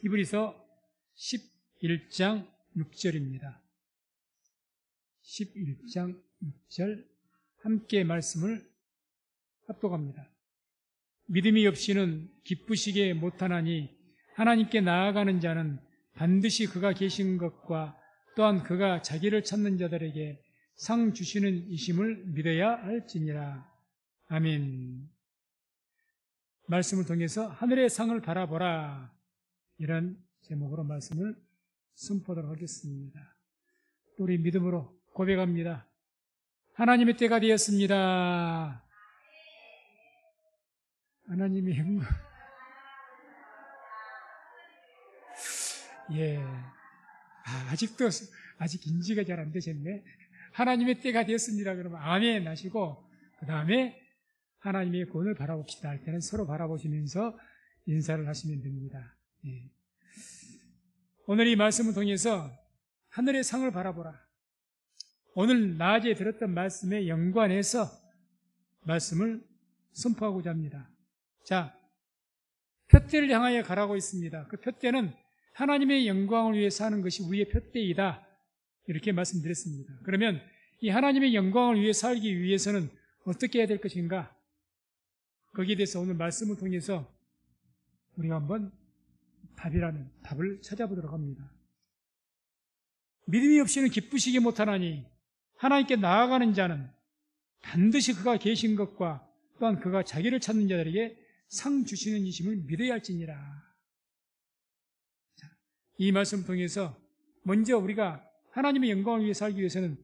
히브리서 11장 6절입니다. 11장 6절 함께 말씀을 합독합니다. 믿음이 없이는 기쁘시게 못하나니 하나님께 나아가는 자는 반드시 그가 계신 것과 또한 그가 자기를 찾는 자들에게 상 주시는 이심을 믿어야 할지니라. 아멘. 말씀을 통해서 하늘의 상을 바라보라, 이런 제목으로 말씀을 선포하도록 하겠습니다. 우리 믿음으로 고백합니다. 하나님의 때가 되었습니다. 하나님의 영광. 예. 아직 인지가 잘 안 되셨네. 하나님의 때가 되었습니다. 그러면 아멘 하시고, 그 다음에 하나님의 구원을 바라봅시다 할 때는 서로 바라보시면서 인사를 하시면 됩니다. 예. 오늘 이 말씀을 통해서 하늘의 상을 바라보라. 오늘 낮에 들었던 말씀에 연관해서 말씀을 선포하고자 합니다. 자, 푯대를 향하여 가라고 있습니다. 그 푯대는 하나님의 영광을 위해서 하는 것이 우리의 푯대이다, 이렇게 말씀드렸습니다. 그러면 이 하나님의 영광을 위해 살기 위해서는 어떻게 해야 될 것인가? 거기에 대해서 오늘 말씀을 통해서 우리가 한번 답을 찾아보도록 합니다. 믿음이 없이는 기쁘시게 못하나니 하나님께 나아가는 자는 반드시 그가 계신 것과 또한 그가 자기를 찾는 자들에게 상 주시는 이심을 믿어야 할지니라. 자, 이 말씀을 통해서 먼저 우리가 하나님의 영광을 위해 살기 위해서는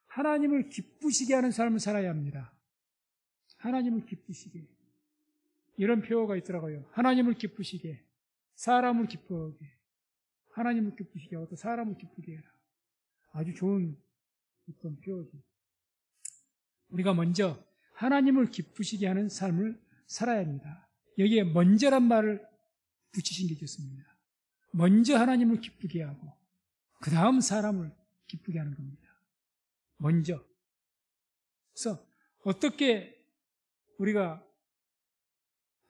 하나님을 기쁘시게 하는 삶을 살아야 합니다. 하나님을 기쁘시게. 이런 표어가 있더라고요. 하나님을 기쁘시게, 사람을 기쁘게, 하나님을 기쁘시게 하고 또 사람을 기쁘게 해라. 아주 좋은 어떤 표어죠. 우리가 먼저 하나님을 기쁘시게 하는 삶을 살아야 합니다. 여기에 먼저란 말을 붙이신 게 좋습니다. 먼저 하나님을 기쁘게 하고 그 다음 사람을 기쁘게 하는 겁니다. 먼저. 그래서 어떻게 우리가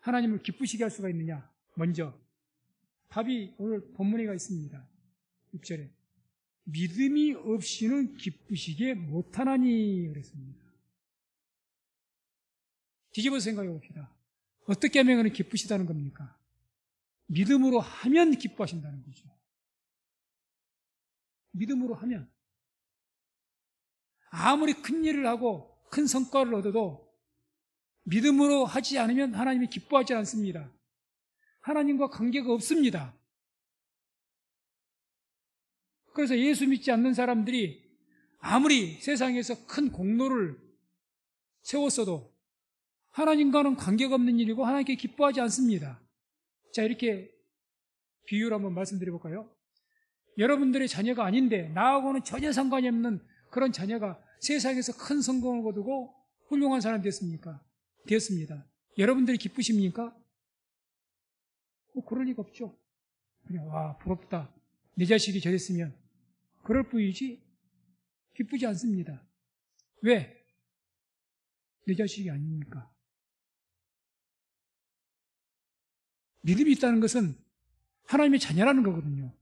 하나님을 기쁘시게 할 수가 있느냐? 먼저 답이 오늘 본문에가 있습니다. 6절에 믿음이 없이는 기쁘시게 못하나니 그랬습니다. 뒤집어서 생각해 봅시다. 어떻게 하면 기쁘시다는 겁니까? 믿음으로 하면 기뻐하신다는 거죠. 믿음으로 하면. 아무리 큰 일을 하고 큰 성과를 얻어도 믿음으로 하지 않으면 하나님이 기뻐하지 않습니다. 하나님과 관계가 없습니다. 그래서 예수 믿지 않는 사람들이 아무리 세상에서 큰 공로를 세웠어도 하나님과는 관계가 없는 일이고 하나님께 기뻐하지 않습니다. 자, 이렇게 비유를 한번 말씀드려 볼까요? 여러분들의 자녀가 아닌데 나하고는 전혀 상관이 없는 그런 자녀가 세상에서 큰 성공을 거두고 훌륭한 사람이 되었습니다. 여러분들이 기쁘십니까? 그럴 리가 없죠. 그냥 와, 부럽다. 내 자식이 저랬으면. 그럴 뿐이지 기쁘지 않습니다. 왜? 내 자식이 아니니까. 믿음이 있다는 것은 하나님의 자녀라는 거거든요.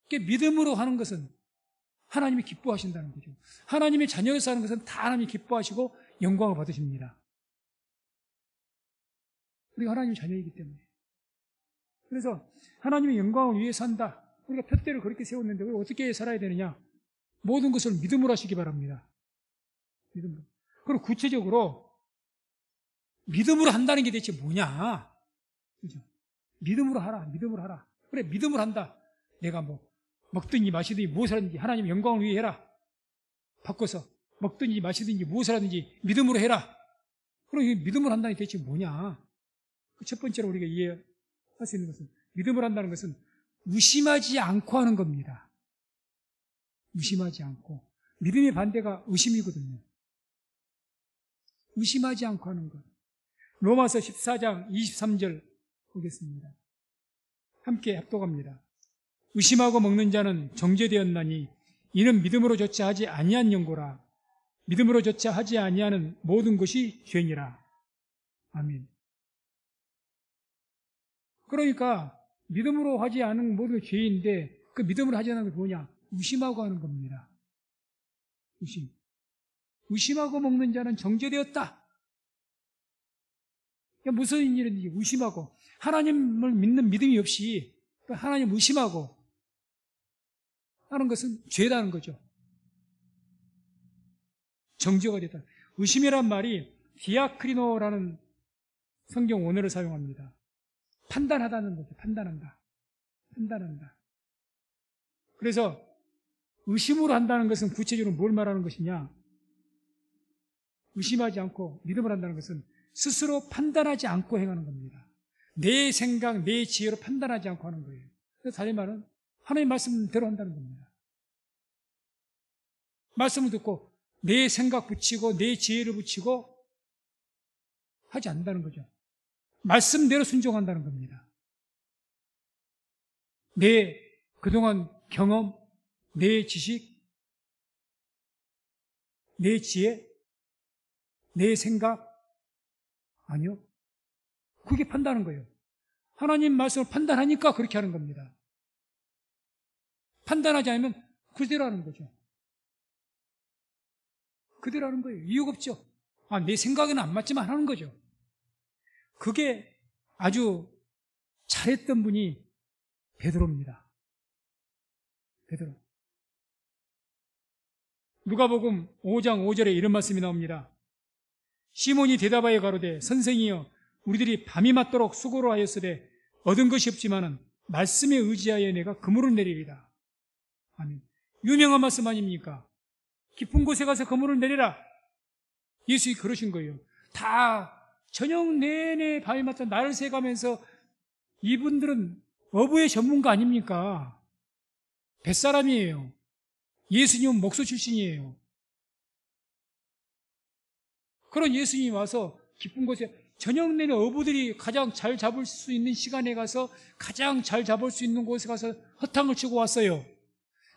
믿음으로 하는 것은 하나님이 기뻐하신다는 거죠. 하나님의 자녀로서 하는 것은 다 하나님이 기뻐하시고 영광을 받으십니다. 우리가 하나님의 자녀이기 때문에. 그래서 하나님의 영광을 위해 산다. 우리가 푯대를 그렇게 세웠는데 우리가 어떻게 살아야 되느냐? 모든 것을 믿음으로 하시기 바랍니다. 믿음으로. 그리고 구체적으로 믿음으로 한다는 게 대체 뭐냐? 그죠? 믿음으로 하라. 믿음으로 하라. 그래, 믿음으로 한다. 내가 먹든지 마시든지 무엇을 하든지 하나님의 영광을 위해 해라. 바꿔서 먹든지 마시든지 무엇을 하든지 믿음으로 해라. 그럼 이 믿음으로 한다는 게 대체 뭐냐? 첫 번째로 우리가 이해할 수 있는 것은 믿음을 한다는 것은 의심하지 않고 하는 겁니다. 의심하지 않고. 믿음의 반대가 의심이거든요. 의심하지 않고 하는 것. 로마서 14장 23절 보겠습니다. 함께 합독합니다. 의심하고 먹는 자는 정죄되었나니 이는 믿음으로조차 하지 아니한 연고라. 믿음으로조차 하지 아니하는 모든 것이 죄니라. 아멘. 그러니까 믿음으로 하지 않은 모든 게 죄인데 그 믿음으로 하지 않는 게 뭐냐? 의심하고 하는 겁니다. 의심. 의심하고 먹는 자는 정죄되었다. 그러니까 무슨 일인지 의심하고 하나님을 믿는 믿음이 없이 하나님 의심하고 하는 것은 죄라는 거죠. 정죄가 됐다. 의심이란 말이 디아크리노라는 성경 원어를 사용합니다. 판단하다는 거죠. 판단한다. 판단한다. 그래서 의심으로 한다는 것은 구체적으로 뭘 말하는 것이냐? 의심하지 않고 믿음을 한다는 것은 스스로 판단하지 않고 행하는 겁니다. 내 생각, 내 지혜로 판단하지 않고 하는 거예요. 그래서 다른 말은 하나님 말씀대로 한다는 겁니다. 말씀을 듣고 내 생각 붙이고 내 지혜를 붙이고 하지 않는다는 거죠. 말씀대로 순종한다는 겁니다. 내 그동안 경험, 내 지식, 내 지혜, 내 생각, 아니요. 그게 판단하는 거예요. 하나님 말씀을 판단하니까 그렇게 하는 겁니다. 판단하지 않으면 그대로 하는 거죠. 그대로 하는 거예요. 이유가 없죠. 내 생각에는 안 맞지만 하는 거죠. 그게 아주 잘했던 분이 베드로입니다. 베드로. 누가복음 5장 5절에 이런 말씀이 나옵니다. 시몬이 대답하여 가로되 선생이여 우리들이 밤이 맞도록 수고로 하였으되 얻은 것이 없지만은 말씀에 의지하여 내가 그물을 내리리라. 아멘. 유명한 말씀 아닙니까? 깊은 곳에 가서 그물을 내리라. 예수님이 그러신 거예요. 다 저녁 내내 밤이 맞다 날을 새가면서 이분들은 어부의 전문가 아닙니까? 뱃사람이에요. 예수님은 목소 출신이에요. 그런 예수님이 와서 깊은 곳에 저녁 내내 어부들이 가장 잘 잡을 수 있는 시간에 가서 가장 잘 잡을 수 있는 곳에 가서 허탕을 치고 왔어요.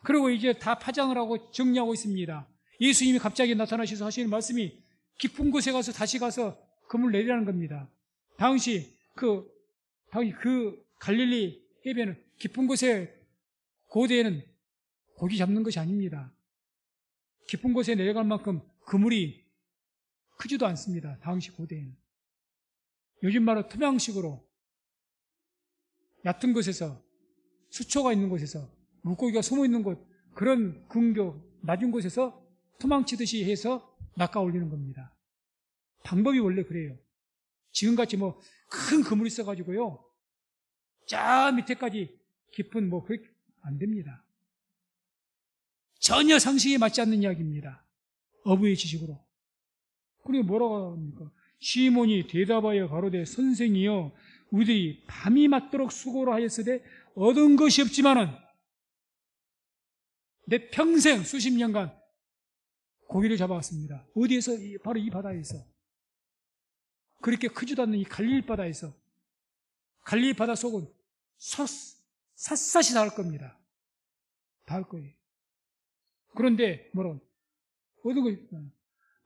그리고 이제 다 파장을 하고 정리하고 있습니다. 예수님이 갑자기 나타나셔서 하시는 말씀이 깊은 곳에 가서 다시 가서 그물 내리라는 겁니다. 당시 그 갈릴리 해변은 깊은 곳에 고대에는 고기 잡는 것이 아닙니다. 깊은 곳에 내려갈 만큼 그물이 크지도 않습니다. 당시 고대에는. 요즘 말로 투명식으로 얕은 곳에서 수초가 있는 곳에서 물고기가 숨어 있는 곳 그런 근교 낮은 곳에서 토망치듯이 해서 낚아 올리는 겁니다. 방법이 원래 그래요. 지금같이 큰 그물이 있어가지고요. 저 밑에까지 깊은 그렇게 안 됩니다. 전혀 상식에 맞지 않는 이야기입니다. 어부의 지식으로. 그리고 뭐라고 합니까? 시몬이 대답하여 가로되 선생이여 우리들이 밤이 맞도록 수고를 하였으되 얻은 것이 없지만은 내 평생 수십 년간 고기를 잡아왔습니다. 어디에서? 바로 이 바다에서. 그렇게 크지도 않는 이 갈릴리 바다에서. 갈릴리 바다 속은 샅샅이 닿을 겁니다. 닿을 거예요. 그런데 뭐라고? 얻은 것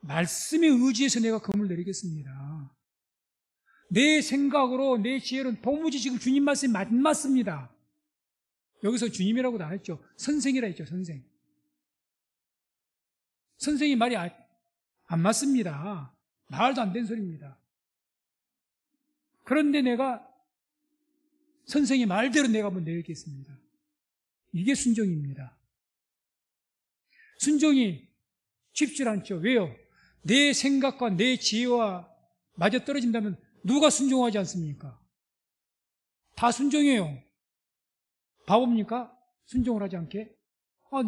말씀에 의지해서 내가 그물 내리겠습니다. 내 생각으로 내 지혜로는 도무지 지금 주님 말씀이 안 맞습니다. 여기서 주님이라고도 안 했죠. 선생이라 했죠. 선생. 선생이 말이 안 맞습니다. 말도 안 되는 소리입니다. 그런데 내가 선생의 말대로 내가 한번 내리겠습니다. 이게 순종입니다. 순종이 쉽지 않죠. 왜요? 내 생각과 내 지혜와 맞아 떨어진다면 누가 순종하지 않습니까? 다 순종해요. 바보입니까? 순종을 하지 않게?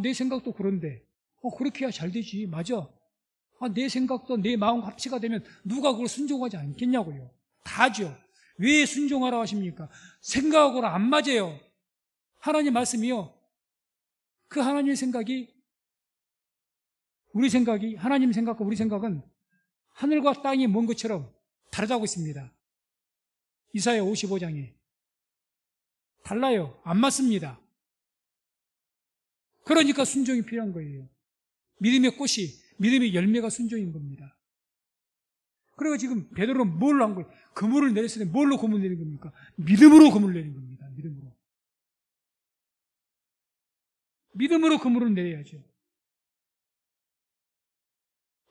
내 생각도 그런데. 그렇게 해야 잘 되지. 맞아. 내 생각도 내 마음 합치가 되면 누가 그걸 순종하지 않겠냐고요. 다죠. 왜 순종하라고 하십니까? 생각하고는 안 맞아요. 하나님 말씀이요. 그 하나님의 생각이 우리 생각이 하나님 생각과 우리 생각은 하늘과 땅이 먼 것처럼 다르다고 있습니다. 이사야 55장에 달라요. 안 맞습니다. 그러니까 순종이 필요한 거예요. 믿음의 꽃이 믿음의 열매가 순종인 겁니다. 그리고 지금 베드로는 뭘 한 거예요? 그물을 내렸을 때 뭘로 그물 내린 겁니까? 믿음으로 그물 내린 겁니다. 믿음으로. 믿음으로 그물을 내려야죠.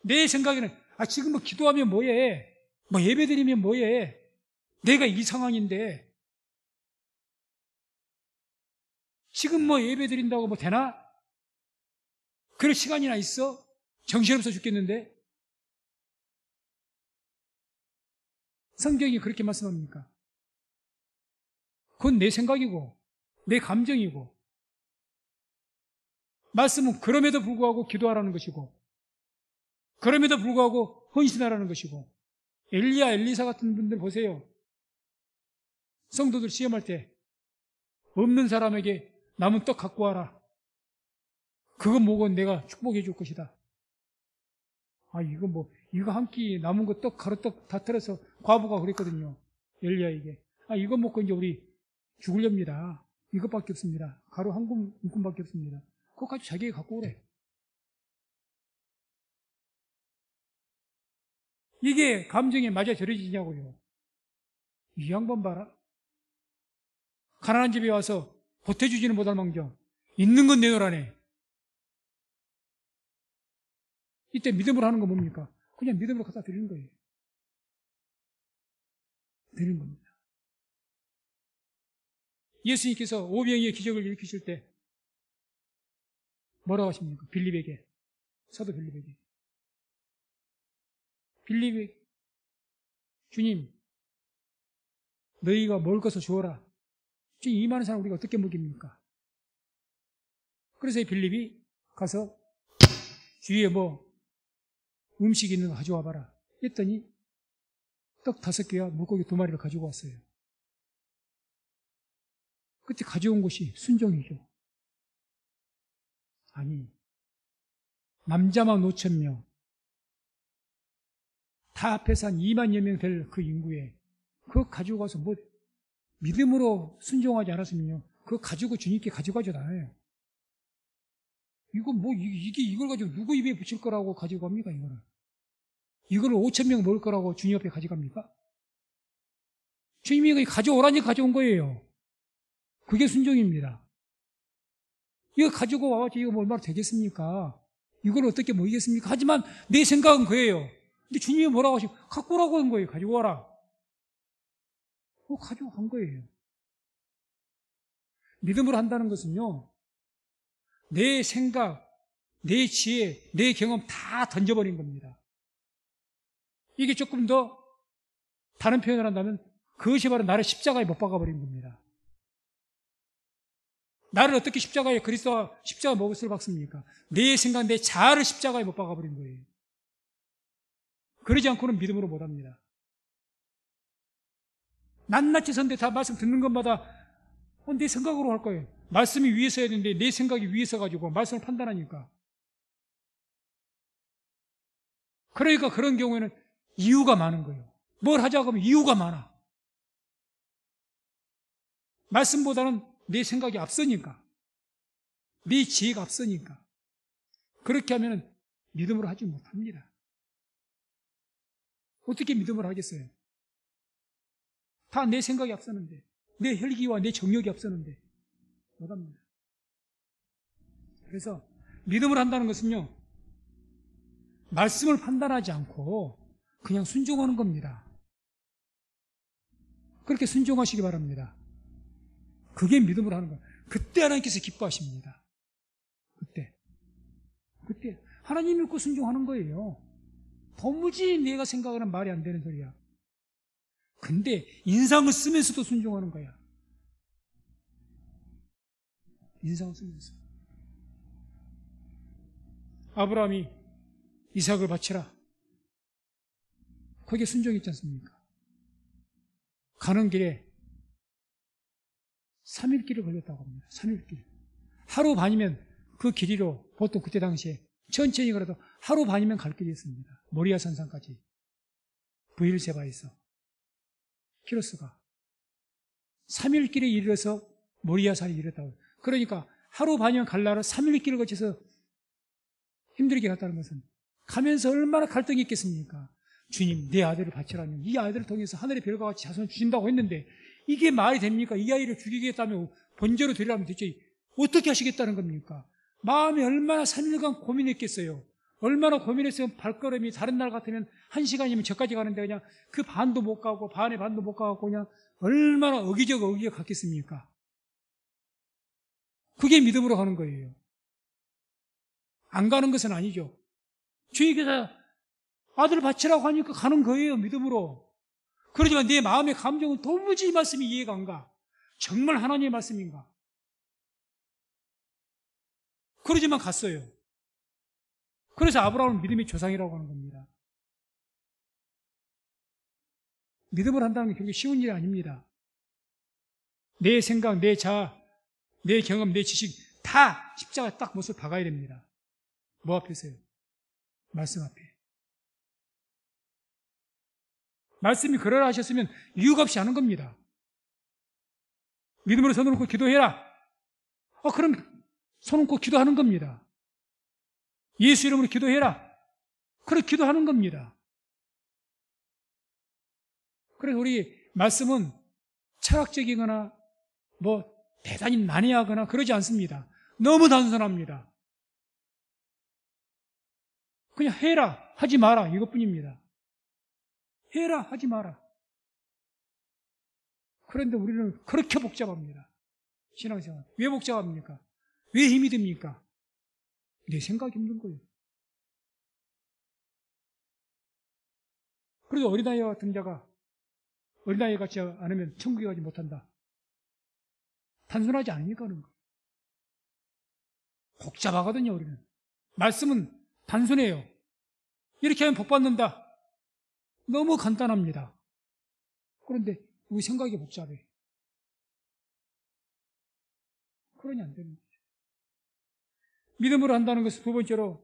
내 생각에는 지금 뭐 기도하면 뭐해? 뭐 예배드리면 뭐해? 내가 이 상황인데 지금 뭐 예배드린다고 뭐 되나? 그럴 시간이나 있어? 정신없어 죽겠는데? 성경이 그렇게 말씀합니까? 그건 내 생각이고 내 감정이고 말씀은 그럼에도 불구하고 기도하라는 것이고 그럼에도 불구하고 헌신하라는 것이고 엘리야, 엘리사 같은 분들 보세요. 성도들 시험할 때 없는 사람에게 남은 떡 갖고 와라. 그거 먹으면 내가 축복해 줄 것이다. 이거 한 끼 남은 거 떡, 가루떡 다 틀어서 과부가 그랬거든요. 엘리야에게. 이거 먹고 이제 우리 죽으렵니다. 이것밖에 없습니다. 가루 한 움큼밖에 없습니다. 그거 가지고 자기에게 갖고 오래. 이게 감정에 맞아 절여지냐고요. 이 양반 봐라. 가난한 집에 와서 보태주지는 못할 망정 있는 건 내놓으라네. 이때 믿음으로 하는 건 뭡니까? 그냥 믿음으로 갖다 드리는 거예요. 드리는 겁니다. 예수님께서 오병이의 기적을 일으키실 때 뭐라고 하십니까? 빌립에게, 사도 빌립에게. 빌립이 주님 너희가 먹을 것을 주어라. 주님 이 많은 사람 우리가 어떻게 먹입니까? 그래서 빌립이 가서 주위에 뭐 음식 있는 거 가져와 봐라 했더니 떡 5개와 물고기 2마리를 가지고 왔어요. 그때 가져온 것이 순종이죠. 아니 남자만 5,000명 다 합해서 한 2만여 명 될 그 인구에 그거 가지고 가서 뭐 믿음으로 순종하지 않았으면요 그거 가지고 주님께 가져가죠 나요. 이걸 가지고 누구 입에 붙일 거라고 가지고 갑니까 이거를? 이걸 5,000명 먹을 거라고 주님 앞에 가져갑니까? 주님이 가져오라니 가져온 거예요. 그게 순종입니다. 이거 가지고 와가지고 이거 뭐 얼마나 되겠습니까? 이걸 어떻게 먹이겠습니까? 하지만 내 생각은 그예요. 근데 주님이 뭐라고 하시고 갖고 오라고 한 거예요. 가지고 와라. 그거 가지고 간 거예요. 믿음으로 한다는 것은요. 내 생각, 내 지혜, 내 경험 다 던져버린 겁니다. 이게 조금 더 다른 표현을 한다면 그것이 바로 나를 십자가에 못 박아버린 겁니다. 나를 어떻게 그리스도와 십자가 못을 박습니까? 내 생각, 내 자아를 십자가에 못 박아버린 거예요. 그러지 않고는 믿음으로 못합니다. 낱낱이 선대 다 말씀 듣는 것마다 내 생각으로 할 거예요. 말씀이 위에 서야 되는데 내 생각이 위에 서가지고 말씀을 판단하니까. 그러니까 그런 경우에는 이유가 많은 거예요. 뭘 하자고 하면 이유가 많아. 말씀보다는 내 생각이 앞서니까. 내 지혜가 앞서니까. 그렇게 하면 믿음으로 하지 못합니다. 어떻게 믿음으로 하겠어요? 다 내 생각이 앞서는데, 내 혈기와 내 정욕이 앞서는데 못합니다. 그래서 믿음을 한다는 것은요, 말씀을 판단하지 않고 그냥 순종하는 겁니다. 그렇게 순종하시기 바랍니다. 그게 믿음으로 하는 거예요. 그때 하나님께서 기뻐하십니다. 그때 하나님 믿고 순종하는 거예요. 도무지 내가 생각하는 말이 안 되는 소리야. 근데 인상을 쓰면서도 순종하는 거야. 인상을 쓰면서. 아브라함이 이삭을 바치라. 거기에 순종이 있지 않습니까? 가는 길에 3일길을 걸렸다고 합니다. 3일길. 하루 반이면 그 길이로 보통 그때 당시에 천천히 걸어도 하루 반이면 갈 길이 있습니다. 모리아 산상까지. 브일세바에서. 키로스가. 3일길에 이르러서 모리아 산에 이르렀다고. 그러니까 하루 반이면 갈 날을 3일길을 거쳐서 힘들게 갔다는 것은 가면서 얼마나 갈등이 있겠습니까? 주님, 내 아들을 바치라면 이 아들을 통해서 하늘의 별과 같이 자손을 주신다고 했는데 이게 말이 됩니까? 이 아이를 죽이겠다면 번제로 드리라면 대체 어떻게 하시겠다는 겁니까? 마음이 얼마나 3일간 고민했겠어요. 얼마나 고민했으면 발걸음이 다른 날 같으면 1시간이면 저까지 가는데 그냥 그 반도 못 가고 반의 반도 못 가고 그냥 얼마나 어기적 갔겠습니까? 그게 믿음으로 가는 거예요. 안 가는 것은 아니죠. 주님께서 아들을 바치라고 하니까 가는 거예요, 믿음으로. 그러지만 내 마음의 감정은 도무지 이 말씀이 이해가 안 가. 정말 하나님의 말씀인가? 그러지만 갔어요. 그래서 아브라함은 믿음의 조상이라고 하는 겁니다. 믿음을 한다는 게 그렇게 쉬운 일이 아닙니다. 내 생각, 내 자아, 내 경험, 내 지식 다 십자가 딱 못을 박아야 됩니다. 뭐 앞에서요? 말씀 앞에. 말씀이 그러라 하셨으면 이유가 없이 하는 겁니다. 믿음으로 손을 놓고 기도해라. 그럼 손 놓고 기도하는 겁니다. 예수 이름으로 기도해라. 그래 기도하는 겁니다. 그래서 우리 말씀은 철학적이거나 뭐 대단히 난해하거나 그러지 않습니다. 너무 단순합니다. 그냥 해라, 하지 마라 이것뿐입니다. 해라, 하지 마라. 그런데 우리는 그렇게 복잡합니다. 신앙생활. 왜 복잡합니까? 왜 힘이 듭니까? 내 생각이 힘든 거예요. 그래도 어린아이 같은 자가 어린아이 같지 않으면 천국에 가지 못한다. 단순하지 않으니까 하는 거예요. 복잡하거든요, 우리는. 말씀은 단순해요. 이렇게 하면 복 받는다. 너무 간단합니다. 그런데 우리 생각이 복잡해. 그러니 안 되는 거죠. 믿음으로 한다는 것은 두 번째로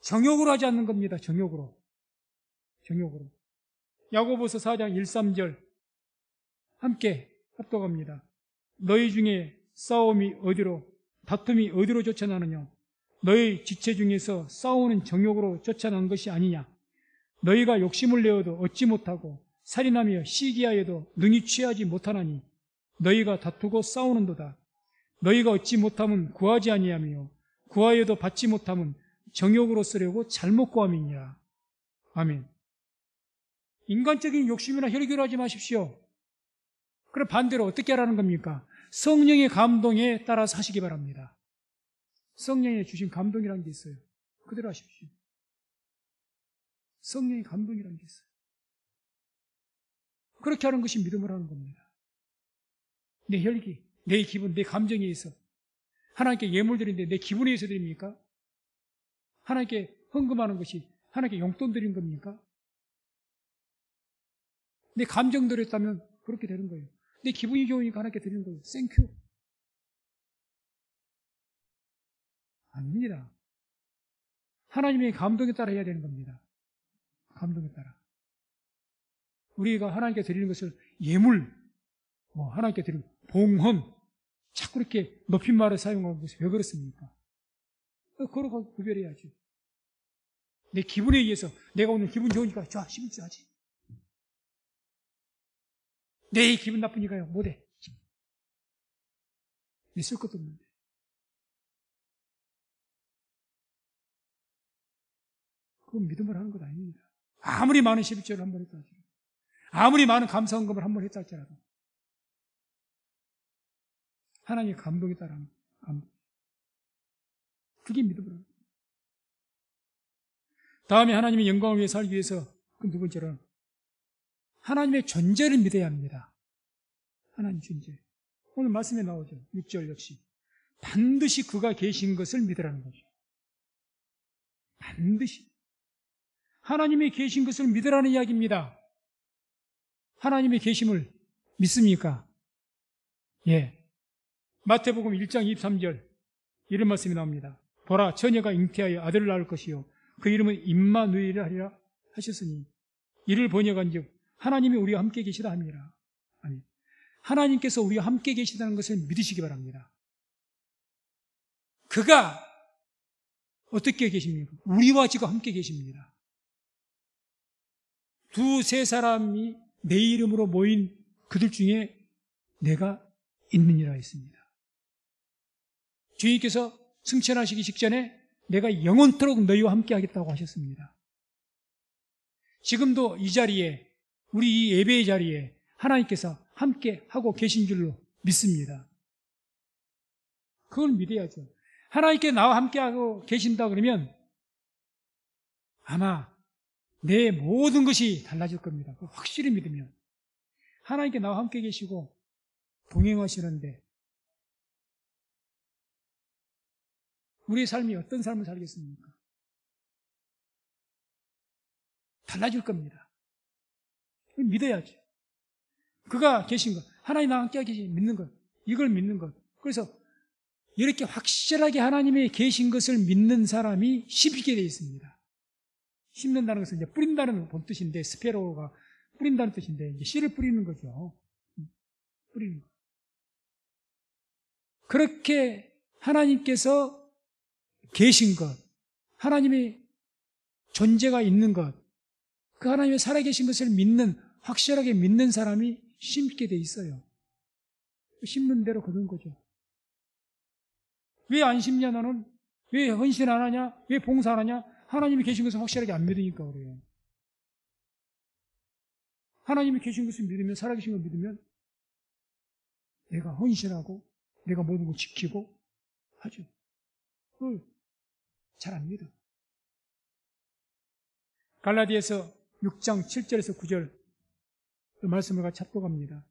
정욕으로 하지 않는 겁니다. 정욕으로. 야고보서 4장 1, 3절 함께 합독합니다. 너희 중에 싸움이 어디로 다툼이 어디로 쫓아나느냐? 너희 지체 중에서 싸우는 정욕으로 쫓아난 것이 아니냐? 너희가 욕심을 내어도 얻지 못하고 살인하며 시기하여도 능히 취하지 못하나니 너희가 다투고 싸우는도다. 너희가 얻지 못하면 구하지 아니하며 구하여도 받지 못하면 정욕으로 쓰려고 잘못 구함이니라. 아멘. 인간적인 욕심이나 혈기로 하지 마십시오. 그럼 반대로 어떻게 하라는 겁니까? 성령의 감동에 따라서 하시기 바랍니다. 성령이 주신 감동이라는 게 있어요. 그대로 하십시오. 성령의 감동이라는 게 있어요. 그렇게 하는 것이 믿음을 하는 겁니다. 내 혈기, 내 기분, 내 감정에 의해서 하나님께 예물 드리는데 내 기분에 의해서 드립니까? 하나님께 헌금하는 것이 하나님께 용돈 드린 겁니까? 내 감정대로 했다면 그렇게 되는 거예요. 내 기분이 좋으니까 하나님께 드리는 거예요. 땡큐. 아닙니다. 하나님의 감동에 따라 해야 되는 겁니다. 감동에 따라. 우리가 하나님께 드리는 것을 예물, 하나님께 드리는 봉헌, 자꾸 이렇게 높임말을 사용하는 것이 왜 그렇습니까? 그러고 구별해야죠. 내 기분에 의해서 내가 오늘 기분 좋으니까 좋아, 11조 하지. 내 기분 나쁘니까요, 못해. 있을 것도 없는데. 그건 믿음을 하는 것 아닙니다. 아무리 많은 11조를 한 번 했다 할지라도, 아무리 많은 감사헌금을 한 번 했다 할지라도, 하나님의 감동에 따라 감동. 그게 믿음을 하는 거예요. 다음에 하나님의 영광을 위해 살기 위해서 그 두 번째로는 하나님의 존재를 믿어야 합니다. 하나님 존재. 오늘 말씀에 나오죠. 6절 역시. 반드시 그가 계신 것을 믿으라는 거죠. 반드시. 하나님이 계신 것을 믿으라는 이야기입니다. 하나님의 계심을 믿습니까? 예. 마태복음 1장 23절 이런 말씀이 나옵니다. 보라, 처녀가 잉태하여 아들을 낳을 것이요 그 이름은 임마누엘이라 하리라 하셨으니 이를 번역한즉 하나님이 우리와 함께 계시다 합니다. 아니, 하나님께서 우리와 함께 계시다는 것을 믿으시기 바랍니다. 그가 어떻게 계십니까? 우리와 지금 함께 계십니다. 두세 사람이 내 이름으로 모인 그들 중에 내가 있느니라 했습니다. 주님께서 승천하시기 직전에 내가 영원토록 너희와 함께 하겠다고 하셨습니다. 지금도 이 자리에, 우리 이 예배의 자리에 하나님께서 함께 하고 계신 줄로 믿습니다. 그걸 믿어야죠. 하나님께 나와 함께 하고 계신다 그러면 아마 내 모든 것이 달라질 겁니다. 확실히 믿으면. 하나님께 나와 함께 계시고 동행하시는데 우리의 삶이 어떤 삶을 살겠습니까? 달라질 겁니다. 믿어야죠. 그가 계신 것, 하나님 나와 함께 계신 믿는 것, 이걸 믿는 것. 그래서 이렇게 확실하게 하나님의 계신 것을 믿는 사람이 심게 되어 있습니다. 심는다는 것은 이제 뿌린다는 본 뜻인데, 스페로가 뿌린다는 뜻인데, 이제 씨를 뿌리는 거죠. 뿌리는 거. 그렇게 하나님께서 계신 것, 하나님의 존재가 있는 것, 그 하나님의 살아계신 것을 믿는, 확실하게 믿는 사람이 심게 돼 있어요. 심는 대로 거둔 거죠. 왜 안 심냐 너는? 왜 헌신 안 하냐? 왜 봉사 안 하냐? 하나님이 계신 것을 확실하게 안 믿으니까 그래요. 하나님이 계신 것을 믿으면, 살아계신 걸 믿으면 내가 헌신하고 내가 모든 걸 지키고 하죠. 그걸 잘 안 믿어. 갈라디아서 6장 7절에서 9절 그 말씀을 같이 합독합니다.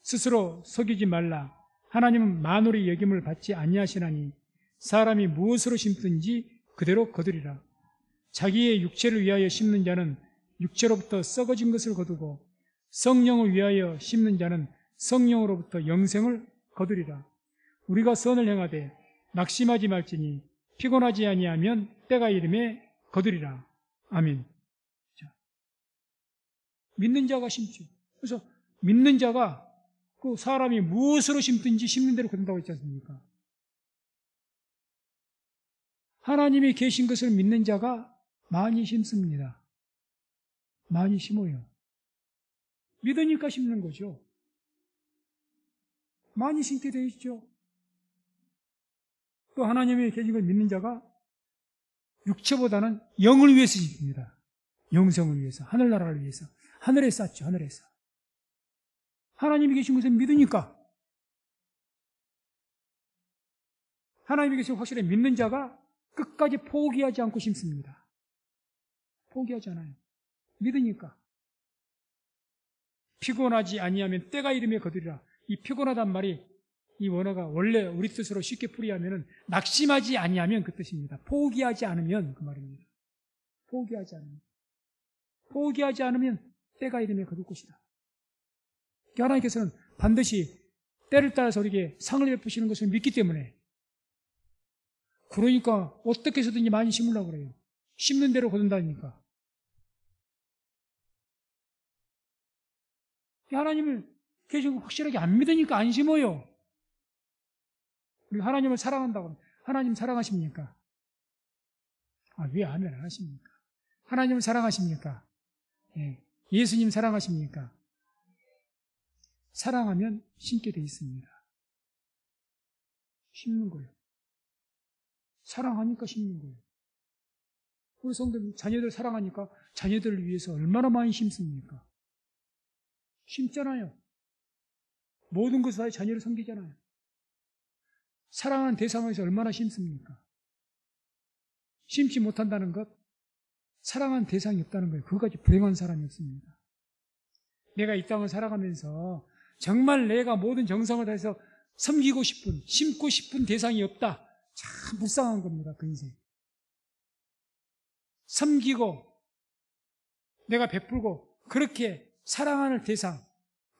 스스로 속이지 말라. 하나님은 만물의 여김을 받지 아니하시나니 사람이 무엇으로 심든지 그대로 거두리라. 자기의 육체를 위하여 심는 자는 육체로부터 썩어진 것을 거두고 성령을 위하여 심는 자는 성령으로부터 영생을 거두리라. 우리가 선을 행하되 낙심하지 말지니 피곤하지 아니하면 때가 이름에 거두리라. 아멘. 자, 믿는 자가 심죠. 그래서 믿는 자가 그 사람이 무엇으로 심든지 심는 대로 거둔다고 했지 않습니까? 하나님이 계신 것을 믿는 자가 많이 심습니다. 많이 심어요. 믿으니까 심는 거죠. 많이 심게 되어 있죠. 또 하나님이 계신 걸 믿는 자가 육체보다는 영을 위해서 심습니다. 영성을 위해서, 하늘나라를 위해서. 하늘에 쌓죠, 하늘에서. 하나님이 계신 것을 믿으니까 하나님이 계신 것을 확실히 믿는 자가 끝까지 포기하지 않고 심습니다. 포기하지 않아요. 믿으니까. 피곤하지 아니하면 때가 이름에 거두리라. 이 피곤하단 말이 이 원어가 원래 우리 뜻으로 쉽게 풀이하면 낙심하지 아니하면 그 뜻입니다. 포기하지 않으면 그 말입니다. 포기하지 않으면. 포기하지 않으면 때가 이름에 거둘 것이다. 하나님께서는 반드시 때를 따라서 우리에게 상을 베푸시는 것을 믿기 때문에 그러니까 어떻게 해서든지 많이 심으려고 그래요. 심는 대로 거둔다니까. 하나님을 계시고 확실하게 안 믿으니까 안 심어요. 우리 하나님을 사랑한다고 하면 하나님 사랑하십니까? 왜 아멘 안 하십니까? 하나님을 사랑하십니까? 예. 예수님 사랑하십니까? 사랑하면 심게 돼 있습니다. 심는 거예요. 사랑하니까 심는 거예요. 우리 성도님 자녀들 사랑하니까 자녀들을 위해서 얼마나 많이 심습니까? 심잖아요. 모든 것을 다해 자녀를 섬기잖아요. 사랑하는 대상에서 얼마나 심습니까? 심지 못한다는 것, 사랑하는 대상이 없다는 거예요. 그거까지 불행한 사람이 없습니다. 내가 이 땅을 살아가면서 정말 내가 모든 정성을 다해서 섬기고 싶은, 심고 싶은 대상이 없다. 참 불쌍한 겁니다. 그 인생. 섬기고 내가 베풀고 그렇게 사랑하는 대상,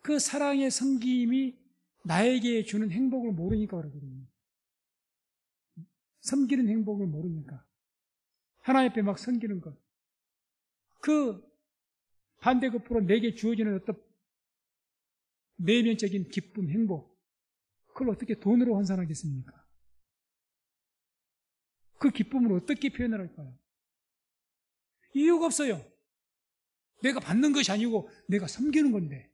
그 사랑의 섬김이 나에게 주는 행복을 모르니까 그러거든요. 섬기는 행복을 모르니까. 하나님 앞에 막 섬기는 것. 그 반대급부로 내게 주어지는 어떤 내면적인 기쁨, 행복. 그걸 어떻게 돈으로 환산하겠습니까? 그 기쁨을 어떻게 표현을 할까요? 이유가 없어요. 내가 받는 것이 아니고 내가 섬기는 건데.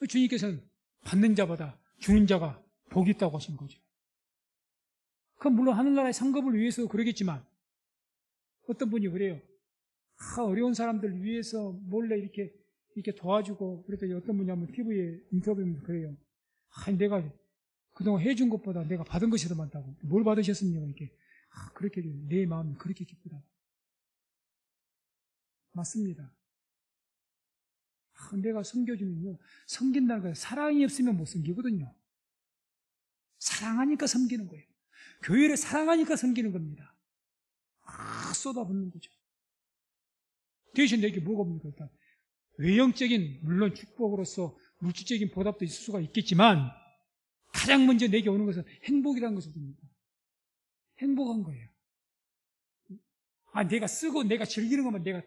주님께서는 받는 자보다 주는 자가 복이 있다고 하신 거죠. 그건 물론 하늘나라의 상급을 위해서 그러겠지만 어떤 분이 그래요. 어려운 사람들 위해서 몰래 이렇게 도와주고 그랬더니 어떤 분이 한번 TV에 인터뷰하면서 그래요. 내가 그동안 해준 것보다 내가 받은 것이 더 많다고. 뭘 받으셨습니까? 이렇게. 그렇게 내 마음이 그렇게 기쁘다. 맞습니다. 내가 섬겨주면요. 섬긴다는 거예요. 사랑이 없으면 못 섬기거든요. 사랑하니까 섬기는 거예요. 교회를 사랑하니까 섬기는 겁니다. 쏟아붓는 거죠. 대신 내게 뭐가 없습니까? 일단 외형적인 물론 축복으로서 물질적인 보답도 있을 수가 있겠지만 가장 먼저 내게 오는 것은 행복이라는 것을 봅니다. 행복한 거예요. 내가 쓰고 내가 즐기는 것만 내가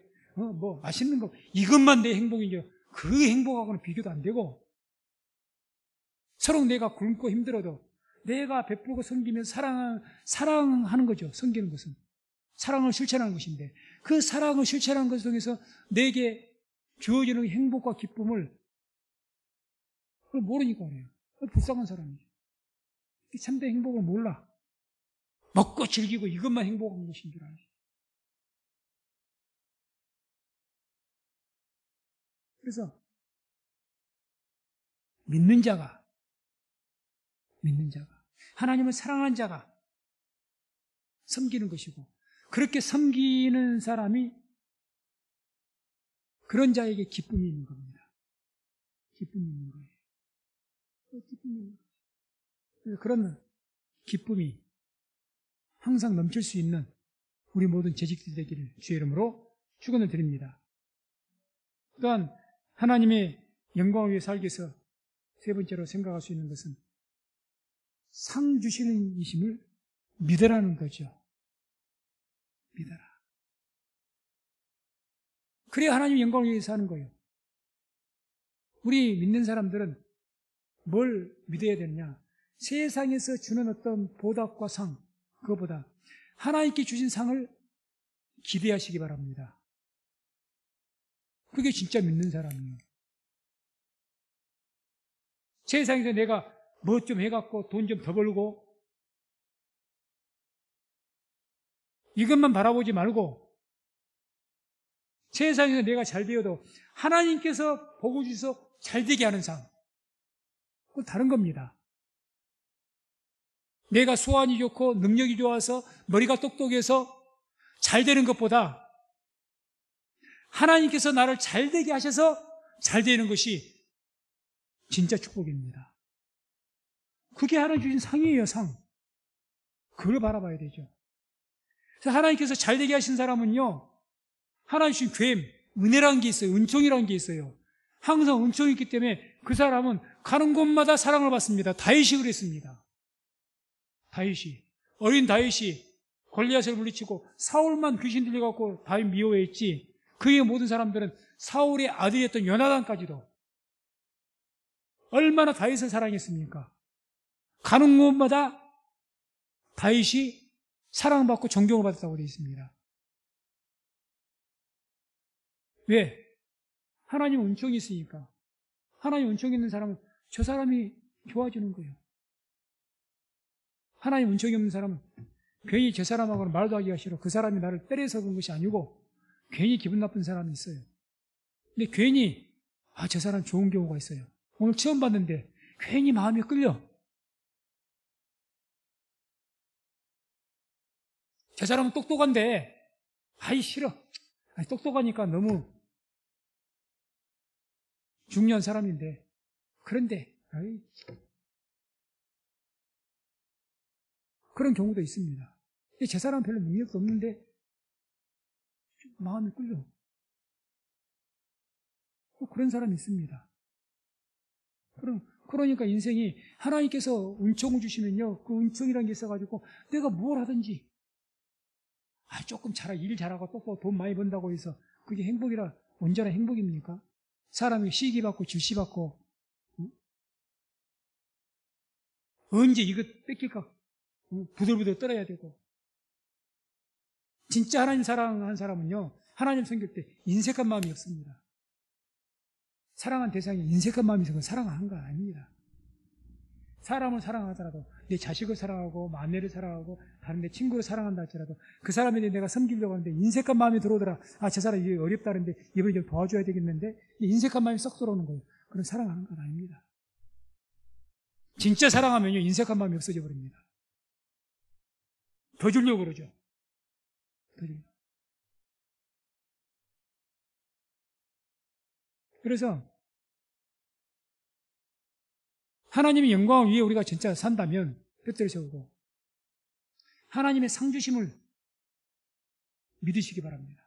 맛있는 거 이것만 내 행복이죠. 그 행복하고는 비교도 안 되고 서로 내가 굶고 힘들어도 내가 베풀고 섬기면 사랑하는 거죠. 섬기는 것은 사랑을 실천하는 것인데 그 사랑을 실천하는 것을 통해서 내게 주어지는 행복과 기쁨을 그걸 모르니까 그래요. 불쌍한 사람이죠. 참된 행복을 몰라. 먹고 즐기고 이것만 행복한 것인 줄 알죠. 그래서 믿는 자가 하나님을 사랑하는 자가 섬기는 것이고 그렇게 섬기는 사람이 그런 자에게 기쁨이 있는 겁니다. 기쁨이 있는 거예요. 그래서 그런 기쁨이 항상 넘칠 수 있는 우리 모든 재직들 되기를 주의 이름으로 축원을 드립니다. 또한 하나님의 영광을 위해 살기 위해서 세 번째로 생각할 수 있는 것은 상 주시는 이심을 믿으라는 거죠. 믿어라. 그래야 하나님 영광을 위해서 하는 거예요. 우리 믿는 사람들은 뭘 믿어야 되느냐? 세상에서 주는 어떤 보답과 상, 그것보다 하나님께 주신 상을 기대하시기 바랍니다. 그게 진짜 믿는 사람이에요. 세상에서 내가 뭐 좀 해갖고 돈 좀 더 벌고 이것만 바라보지 말고 세상에서 내가 잘 되어도 하나님께서 복을 주셔서 잘 되게 하는 상, 그건 다른 겁니다. 내가 소환이 좋고 능력이 좋아서 머리가 똑똑해서 잘 되는 것보다 하나님께서 나를 잘 되게 하셔서 잘 되는 것이 진짜 축복입니다. 그게 하나님 주신 상이에요, 상. 그걸 바라봐야 되죠. 그래서 하나님께서 잘 되게 하신 사람은요, 하나님 주신 괴임, 은혜라는 게 있어요. 은총이라는 게 있어요. 항상 은총이 있기 때문에 그 사람은 가는 곳마다 사랑을 받습니다. 다윗이 그랬습니다. 어린 다윗이 골리앗을 물리치고 사울만 귀신 들려갖고 다윗 미워했지, 그의 모든 사람들은 사울의 아들이었던 요나단까지도 얼마나 다윗을 사랑했습니까? 가는 곳마다 다윗이 사랑받고 존경을 받았다고 되어 있습니다. 왜? 하나님 은총이 있으니까. 하나님 은총이 있는 사람은 저 사람이 좋아지는 거예요. 하나님 은총이 없는 사람은 괜히 저 사람하고는 말도 하기가 싫어. 그 사람이 나를 때려서 그런 것이 아니고 괜히 기분 나쁜 사람이 있어요. 근데 괜히 저 사람 좋은 경우가 있어요. 오늘 처음 봤는데 괜히 마음이 끌려. 저 사람은 똑똑한데 싫어. 똑똑하니까 너무 중요한 사람인데 그런데 그런 경우도 있습니다. 근데 제 사람은 별로 능력도 없는데 마음이 끌려. 그런 사람이 있습니다. 그러니까 인생이 하나님께서 은총을 주시면요, 그 은총이라는 게 있어가지고 내가 뭘 하든지 조금 일 잘하고 또 돈 많이 번다고 해서 그게 행복이라 언제나 행복입니까? 사람이 시기 받고 질시 받고 언제 이거 뺏길까 부들부들 떨어야 되고. 진짜 하나님 사랑하는 사람은요, 하나님 섬길 때 인색한 마음이 없습니다. 사랑한 대상이 인색한 마음이 있어서 사랑한 거 아닙니다. 사람을 사랑하더라도 내 자식을 사랑하고 아내를 사랑하고 다른 내 친구를 사랑한다 할지라도 그 사람에 대해 내가 섬기려고 하는데 인색한 마음이 들어오더라. 아, 저 사람 이게 어렵다는데 이번에 좀 도와줘야 되겠는데 인색한 마음이 썩 들어오는 거예요. 그건 사랑하는 건 아닙니다. 진짜 사랑하면요 인색한 마음이 없어져 버립니다. 더 주려고 그러죠. 더 주려고. 그래서 하나님의 영광을 위해 우리가 진짜 산다면 뼈대를 세우고 하나님의 상주심을 믿으시기 바랍니다.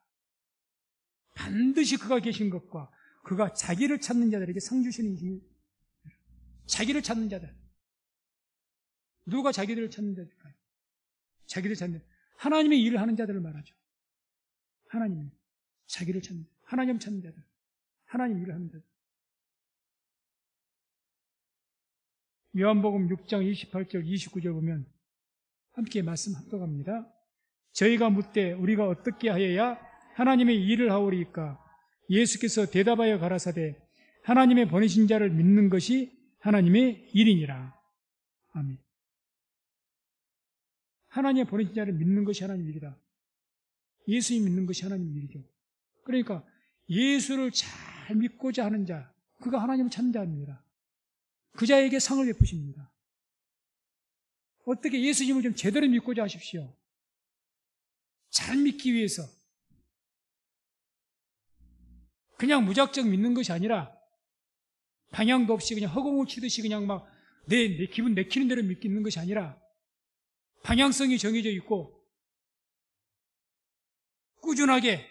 반드시 그가 계신 것과 그가 자기를 찾는 자들에게 상주시는 힘이 자기를 찾는 자들. 누가 자기들을 찾는 자들일까요? 자기를 찾는 하나님의 일을 하는 자들을 말하죠. 하나님이 자기를 찾는 자들. 하나님 찾는 자들. 하나님 일을 하는 자들. 요한복음 6장 28절 29절 보면 함께 말씀 합독합니다. 저희가 묻되 우리가 어떻게 하여야 하나님의 일을 하오리이까? 예수께서 대답하여 가라사대 하나님의 보내신 자를 믿는 것이 하나님의 일이니라. 아멘. 하나님의 보내신 자를 믿는 것이 하나님의 일이다. 예수님 믿는 것이 하나님의 일이죠. 그러니까 예수를 잘 믿고자 하는 자, 그가 하나님을 찾는 자입니다. 그 자에게 상을 베푸십니다. 어떻게 예수님을 좀 제대로 믿고자 하십시오. 잘 믿기 위해서. 그냥 무작정 믿는 것이 아니라 방향도 없이 그냥 허공을 치듯이 그냥 막 내 기분 내키는 대로 믿는 것이 아니라 방향성이 정해져 있고 꾸준하게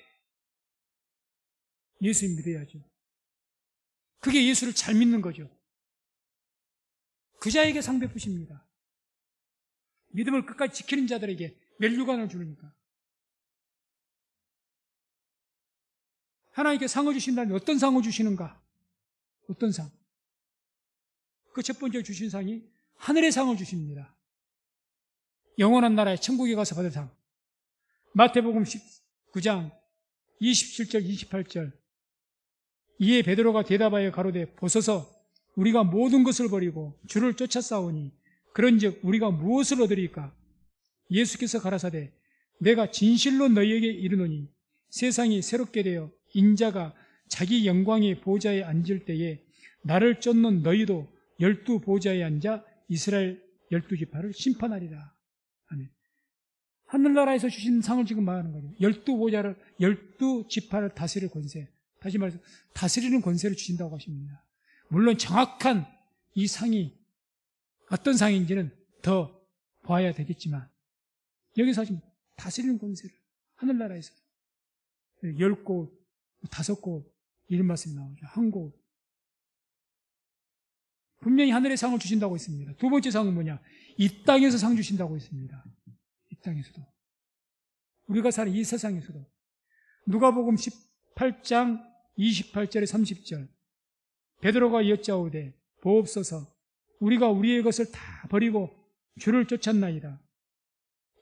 예수님 믿어야죠. 그게 예수를 잘 믿는 거죠. 그 자에게 상 베푸십니다. 믿음을 끝까지 지키는 자들에게 면류관을 주니까. 하나님께 상을 주신다면 어떤 상을 주시는가? 어떤 상? 그 첫 번째 주신 상이 하늘의 상을 주십니다. 영원한 나라에 천국에 가서 받을 상. 마태복음 19장 27절 28절. 이에 베드로가 대답하여 가로되 보소서 우리가 모든 것을 버리고 주를 쫓아 싸우니 그런즉 우리가 무엇을 얻으리까? 예수께서 가라사대 내가 진실로 너희에게 이르노니 세상이 새롭게 되어 인자가 자기 영광의 보좌에 앉을 때에 나를 쫓는 너희도 12 보좌에 앉아 이스라엘 12지파를 심판하리라. 아멘. 하늘나라에서 주신 상을 지금 말하는 거죠. 12보좌를 12지파를 다스릴 권세. 다시 말해서 다스리는 권세를 주신다고 하십니다. 물론 정확한 이 상이 어떤 상인지는 더 봐야 되겠지만 여기서 지금 다스리는 권세를 하늘나라에서 10곳, 5곳 이런 말씀이 나오죠. 한 곳. 분명히 하늘의 상을 주신다고 했습니다. 두 번째 상은 뭐냐? 이 땅에서 상 주신다고 했습니다. 이 땅에서도. 우리가 사는 이 세상에서도. 누가복음 18장 28절에 30절. 베드로가 여짜오되 보옵소서 우리가 우리의 것을 다 버리고 주를 쫓았나이다.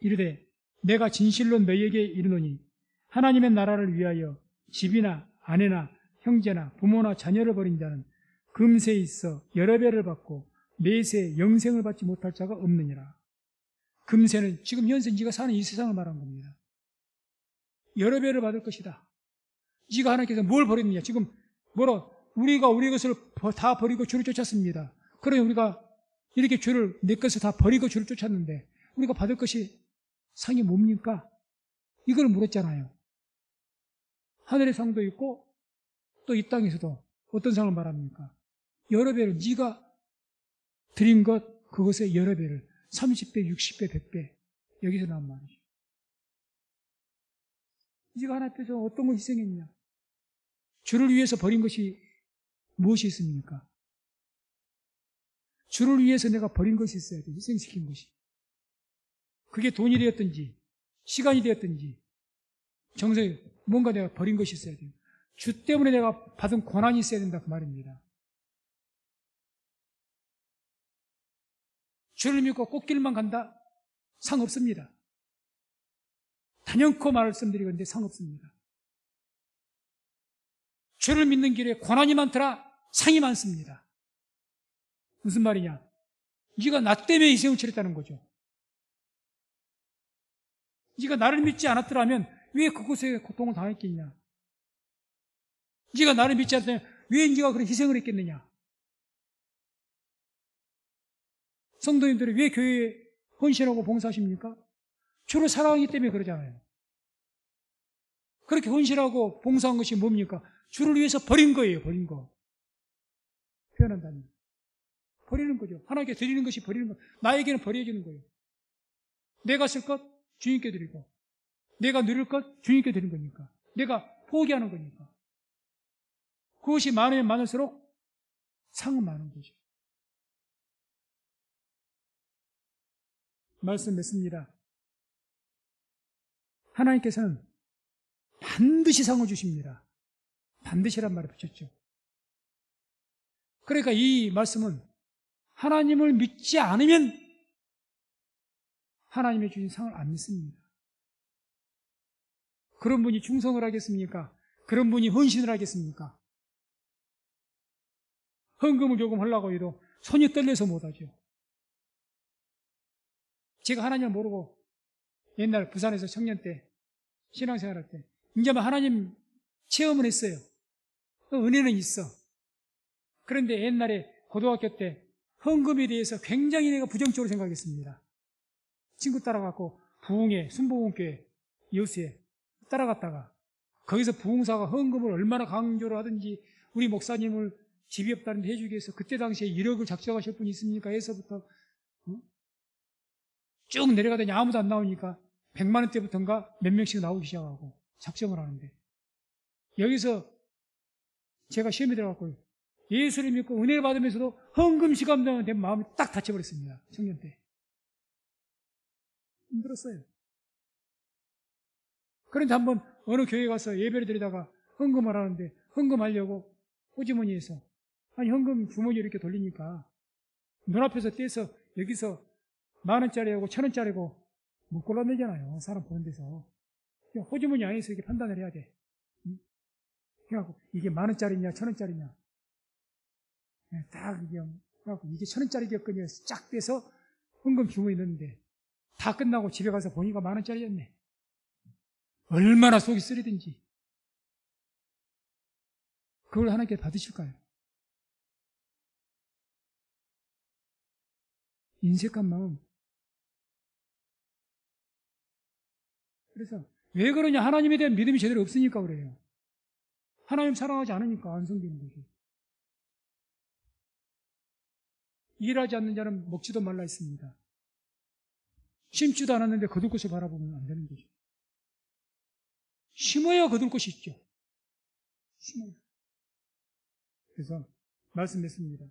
이르되 내가 진실로 너희에게 이르노니 하나님의 나라를 위하여 집이나 아내나 형제나 부모나 자녀를 버린 자는 금세에 있어 여러 배를 받고 내세에 영생을 받지 못할 자가 없느니라. 금세는 지금 현재 네가 사는 이 세상을 말한 겁니다. 여러 배를 받을 것이다. 네가 하나님께서 뭘 버렸느냐? 지금 우리가 우리 것을 다 버리고 주를 쫓았습니다. 그러니 우리가 이렇게 내 것을 다 버리고 주를 쫓았는데 우리가 받을 것이 상이 뭡니까? 이걸 물었잖아요. 하늘의 상도 있고 또 이 땅에서도 어떤 상을 말합니까? 여러 배를 네가 드린 것 그것의 여러 배를 30배, 60배, 100배 여기서 나온 말이죠. 네가 하나 앞에서 어떤 걸 희생했냐? 주를 위해서 버린 것이 무엇이 있습니까? 주를 위해서 내가 버린 것이 있어야 돼. 희생시킨 것이. 그게 돈이 되었든지 시간이 되었든지 정성이 뭔가 내가 버린 것이 있어야 돼요. 주 때문에 내가 받은 고난이 있어야 된다 그 말입니다. 주를 믿고 꽃길만 간다? 상 없습니다. 단연코 말씀드리건데 상 없습니다. 주를 믿는 길에 고난이 많더라 상이 많습니다. 무슨 말이냐? 네가 나 때문에 희생을 치렀다는 거죠. 네가 나를 믿지 않았더라면 왜 그곳에 고통을 당했겠냐? 네가 나를 믿지 않았다면 왜 네가 그런 희생을 했겠느냐? 성도님들이 왜 교회에 헌신하고 봉사하십니까? 주를 사랑하기 때문에 그러잖아요. 그렇게 헌신하고 봉사한 것이 뭡니까? 주를 위해서 버린 거예요, 버린 거. 표현한다면. 버리는 거죠. 하나님께 드리는 것이 버리는 거. 나에게는 버려지는 거예요. 내가 쓸 것 주님께 드리고, 내가 누릴 것 주님께 드리는 거니까. 내가 포기하는 거니까. 그것이 많으면 많을수록 상은 많은 거죠. 말씀 맺습니다. 하나님께서는 반드시 상을 주십니다. 반드시란 말을 붙였죠. 그러니까 이 말씀은 하나님을 믿지 않으면 하나님의 주신 상을 안 믿습니다. 그런 분이 충성을 하겠습니까? 그런 분이 헌신을 하겠습니까? 헌금을 조금 하려고 해도 손이 떨려서 못하죠. 제가 하나님을 모르고 옛날 부산에서 청년 때 신앙생활할 때 이제만 하나님 체험을 했어요. 은혜는 있어. 그런데 옛날에 고등학교 때 헌금에 대해서 굉장히 내가 부정적으로 생각했습니다. 친구 따라가고 부흥회, 순복음교회, 여수에 따라갔다가 거기서 부흥사가 헌금을 얼마나 강조를 하든지 우리 목사님을 집이 없다는데 해주기 위해서 그때 당시에 1억을 작정하실 분이 있습니까? 해서부터 쭉 내려가더니 아무도 안 나오니까 100만 원대부터인가 몇 명씩 나오기 시작하고 작정을 하는데 여기서 제가 시험에 들어갔고요. 예수를 믿고 은혜를 받으면서도 헌금 시간당 된 마음이 딱 닫혀버렸습니다. 청년 때. 힘들었어요. 그런데 한번 어느 교회 가서 예배를 드리다가 헌금을 하는데 헌금하려고 호주머니에서 아니 헌금 주머니 이렇게 돌리니까 눈앞에서 떼서 여기서 10,000원짜리하고 1,000원짜리고 못 골라내잖아요. 사람 보는 데서. 호주머니 안에서 이렇게 판단을 해야 돼. 그래갖고 이게 10,000원짜리냐 1,000원짜리냐 딱 이게 1,000원짜리겠거니 쫙 떼서 헌금 주머니에 넣는데 다 끝나고 집에 가서 보니까 10,000원짜리였네. 얼마나 속이 쓰리든지 그걸 하나님께 받으실까요? 인색한 마음. 그래서 왜 그러냐? 하나님에 대한 믿음이 제대로 없으니까 그래요. 하나님 사랑하지 않으니까 안 섬기는 거죠. 일하지 않는 자는 먹지도 말라 했습니다. 심지도 않았는데 거둘 것을 바라보면 안 되는 거죠. 심어야 거둘 것이 있죠. 심어야. 그래서 말씀했습니다.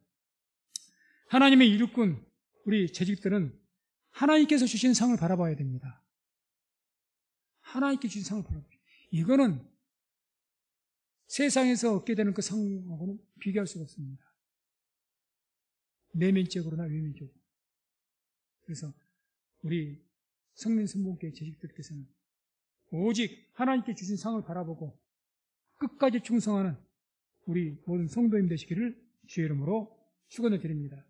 하나님의 일꾼, 우리 재직들은 하나님께서 주신 상을 바라봐야 됩니다. 하나님께 주신 상을 바라봐야 됩니다. 이거는 세상에서 얻게 되는 그 상하고는 비교할 수가 없습니다. 내면적으로나 외면적으로. 그래서 우리 성민선봉교회 재직들께서는 오직 하나님께 주신 상을 바라보고 끝까지 충성하는 우리 모든 성도님 되시기를 주의 이름으로 축원을 드립니다.